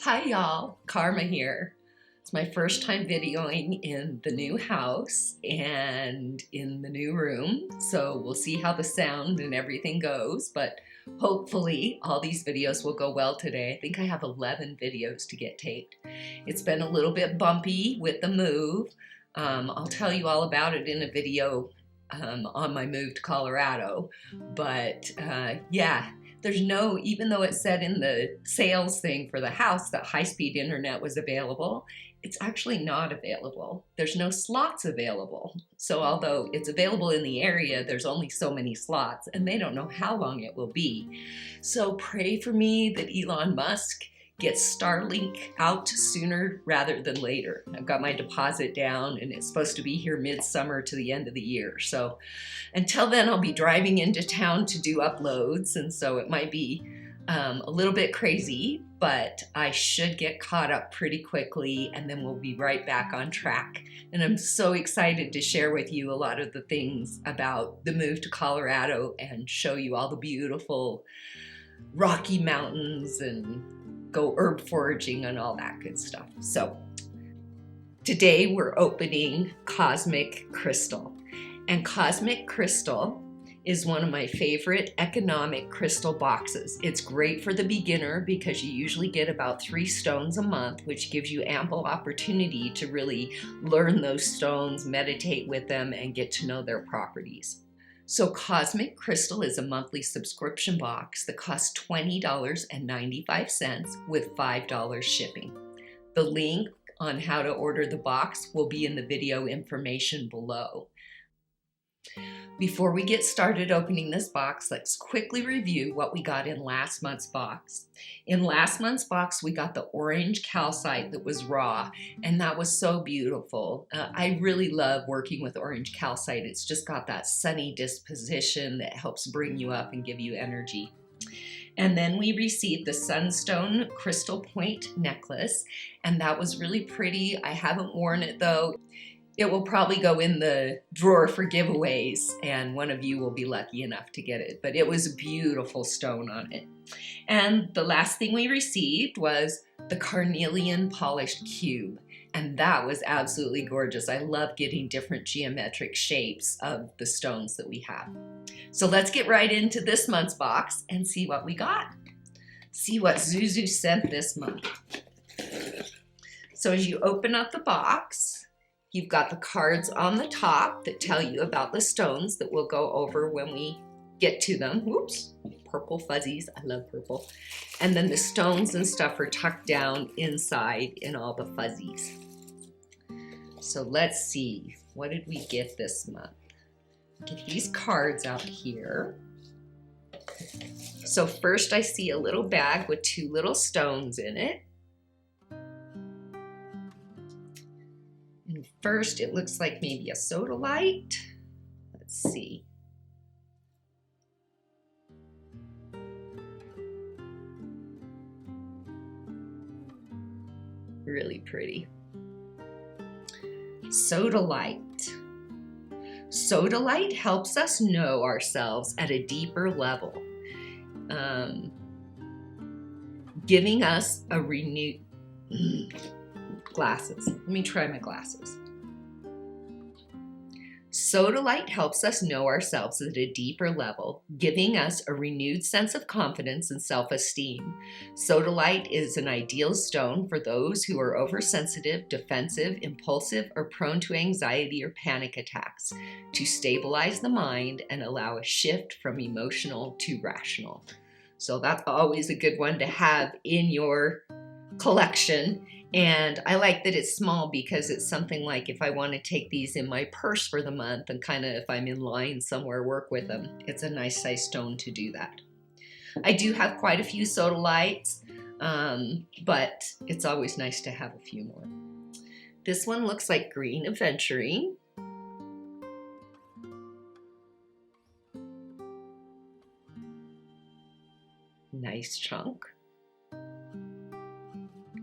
Hi y'all, Karma here. It's my first time videoing in the new house and in the new room, so we'll see how the sound and everything goes, but hopefully all these videos will go well today. I think I have 11 videos to get taped. It's been a little bit bumpy with the move. I'll tell you all about it in a video on my move to Colorado, but yeah. There's no, even though it said in the sales thing for the house that high-speed internet was available, it's actually not available. There's no slots available. So although it's available in the area, there's only so many slots and they don't know how long it will be. So pray for me that Elon Musk gets Starlink out sooner rather than later. I've got my deposit down and it's supposed to be here midsummer to the end of the year. So until then, I'll be driving into town to do uploads, and so it might be a little bit crazy, but I should get caught up pretty quickly and then we'll be right back on track. And I'm so excited to share with you a lot of the things about the move to Colorado and show you all the beautiful Rocky Mountains and go herb foraging and all that good stuff. So today we're opening Cosmic Crystal. And Cosmic Crystal is one of my favorite economic crystal boxes. It's great for the beginner because you usually get about 3 stones a month, which gives you ample opportunity to really learn those stones, meditate with them, and get to know their properties. So Cosmic Crystal is a monthly subscription box that costs $20.95 with $5 shipping. The link on how to order the box will be in the video information below. Before we get started opening this box, let's quickly review what we got in last month's box. In last month's box, we got the orange calcite that was raw, and that was so beautiful. I really love working with orange calcite. It's just got that sunny disposition that helps bring you up and give you energy. And then we received the Sunstone Crystal Point necklace, and that was really pretty. I haven't worn it though. It will probably go in the drawer for giveaways, and one of you will be lucky enough to get it. But it was a beautiful stone on it. And the last thing we received was the carnelian polished cube, and that was absolutely gorgeous. I love getting different geometric shapes of the stones that we have. So let's get right into this month's box and see what we got. See what Zuzu sent this month. So as you open up the box, you've got the cards on the top that tell you about the stones that we'll go over when we get to them. Whoops, purple fuzzies, I love purple. And then the stones and stuff are tucked down inside in all the fuzzies. So let's see, what did we get this month? Get these cards out here. So first I see a little bag with 2 little stones in it. And first it looks like maybe a sodalite. Let's see. Really pretty. Sodalite. Sodalite helps us know ourselves at a deeper level, giving us a renewed glasses. Let me try my glasses. Sodalite helps us know ourselves at a deeper level, giving us a renewed sense of confidence and self-esteem. Sodalite is an ideal stone for those who are oversensitive, defensive, impulsive, or prone to anxiety or panic attacks, to stabilize the mind and allow a shift from emotional to rational. So that's always a good one to have in your collection. And I like that it's small because it's something like if I want to take these in my purse for the month and kind of if I'm in line somewhere work with them, it's a nice size stone to do that. I do have quite a few sodalites, but it's always nice to have a few more. This one looks like green Aventurine. Nice chunk.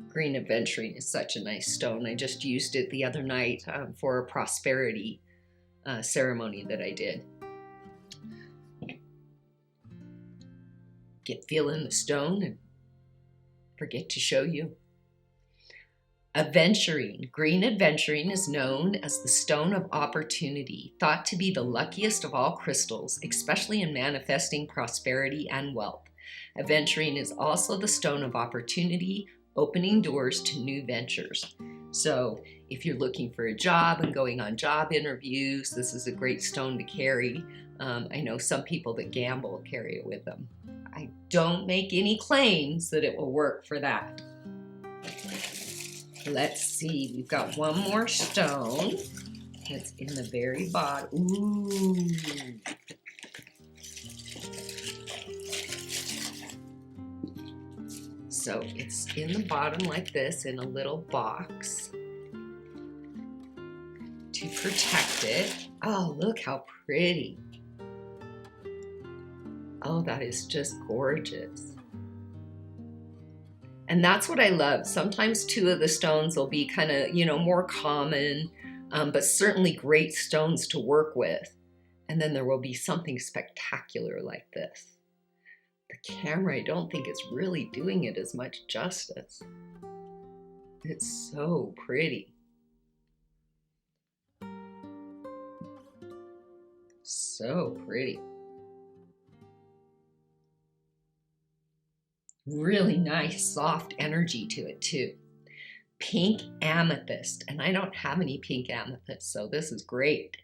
Green Aventurine is such a nice stone. I just used it the other night for a prosperity ceremony that I did. Get feeling the stone and forget to show you. Aventurine. Green aventurine is known as the stone of opportunity, thought to be the luckiest of all crystals, especially in manifesting prosperity and wealth. Aventurine is also the stone of opportunity, opening doors to new ventures. So if you're looking for a job and going on job interviews, this is a great stone to carry. I know some people that gamble carry it with them. I don't make any claims that it will work for that. Let's see, we've got one more stone. It's in the very bottom. Ooh. So it's in the bottom like this in a little box to protect it. Oh, look how pretty. Oh, that is just gorgeous. And that's what I love. Sometimes two of the stones will be kind of, more common, but certainly great stones to work with. And then there will be something spectacular like this. The camera, I don't think it's really doing it as much justice. It's so pretty. So pretty. Really nice, soft energy to it too. Pink amethyst, and I don't have any pink amethyst, so this is great.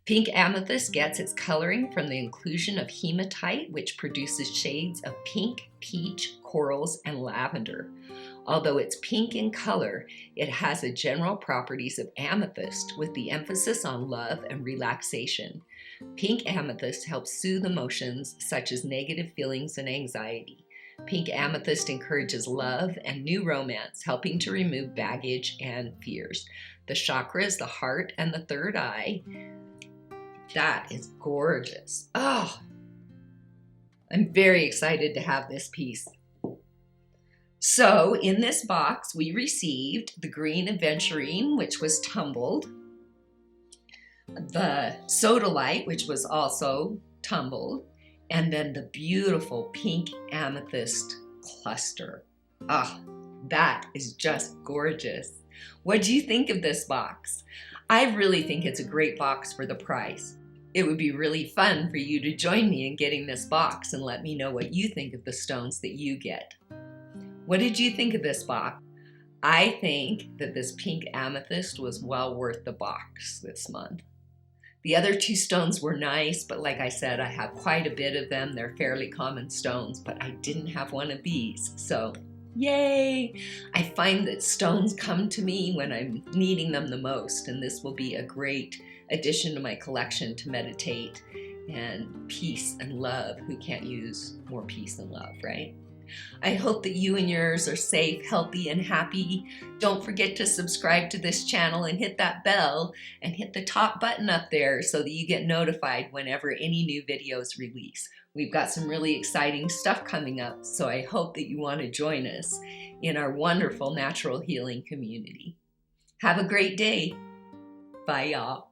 Pink amethyst gets its coloring from the inclusion of hematite, which produces shades of pink, peach, corals, and lavender. Although it's pink in color, it has the general properties of amethyst with the emphasis on love and relaxation. Pink amethyst helps soothe emotions such as negative feelings and anxiety. Pink amethyst encourages love and new romance, helping to remove baggage and fears. The chakra is the heart and the third eye. That is gorgeous. Oh, I'm very excited to have this piece. So in this box, we received the green aventurine, which was tumbled, the sodalite, which was also tumbled, and then the beautiful pink amethyst cluster. Ah, that is just gorgeous. What do you think of this box? I really think it's a great box for the price. It would be really fun for you to join me in getting this box and let me know what you think of the stones that you get. What did you think of this box? I think that this pink amethyst was well worth the box this month. The other two stones were nice, but like I said, I have quite a bit of them. They're fairly common stones, but I didn't have one of these, so yay! I find that stones come to me when I'm needing them the most, and this will be a great addition to my collection to meditate and peace and love. Who can't use more peace and love, right? I hope that you and yours are safe, healthy, and happy. Don't forget to subscribe to this channel and hit that bell and hit the top button up there so that you get notified whenever any new videos release. We've got some really exciting stuff coming up, so I hope that you want to join us in our wonderful natural healing community. Have a great day. Bye, y'all.